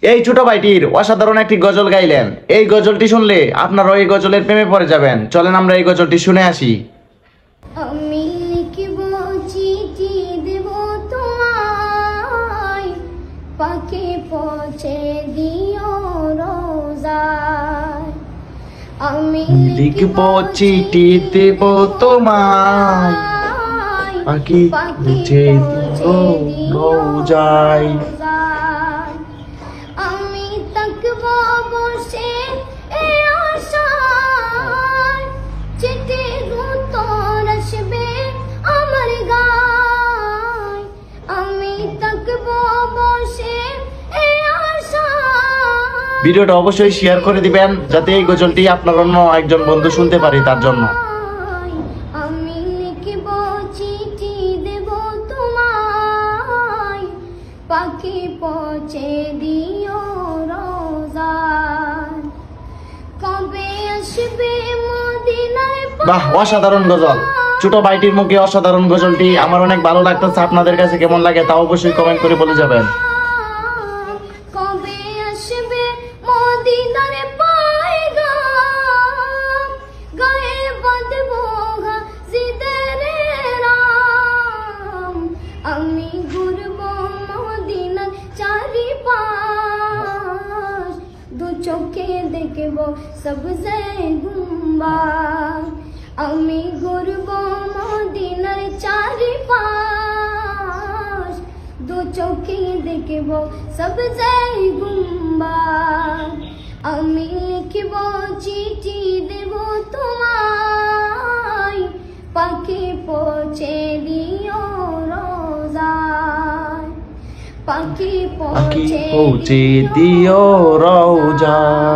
এই ছোট ভাইটির অসাধারণ একটি গজল গাইলেন। এই গজলটি শুনলে আপনারাও এই গজলের প্রেমে পড়ে যাবেন। চলেন আমরা এই গজলটি শুনে আসি। আমি লিখব চিঠি দেব তোমায়, পাখি পৌঁছে দিও রোজায়। আমি লিখব চিঠি দেব তোমায়, পাখি পৌঁছে দিও রোজায়। আমি তাকব বসে এ আশায়, চিঠি উত্তর আসবে আমার গায়। আমি তাকব বসে এ আশায়। ভিডিওটা অবশ্যই শেয়ার করে দিবেন যাতে এই গজলটি আপনার অন্য একজন বন্ধু শুনতে পারে তার জন্য। আমি লিখব চিঠি দেব তোমায়, পাখি পৌঁছে দিও রোজায়। কবে আসবে মদিনায়? বাহ, অসাধারণ গজল। ছোট ভাইটির মুখে অসাধারণ গজলটি আমার অনেক ভালো লাগতেছে। আপনাদের কাছে কেমন লাগে তা অবশ্যই কমেন্ট করে বলে যাবেন। কবে আসবে মদিনার পয়গাম, গায়ে বাঁধবো গাজিদের রাম। আমি ঘুরবো মদিনার চারিপাশ, দু চোখে দেখবো সবজে গুম্বাদ। আমি ঘুরবো মদিনার চারিপাশ, দু চোখে দেখব সবজে গুম্বাদ। আমি লিখব চিঠি দেব তোমায়, পাখি পৌঁছে দিও রোজায়। পাখি পাখি পৌঁছে পৌঁছে দিও রোজায়।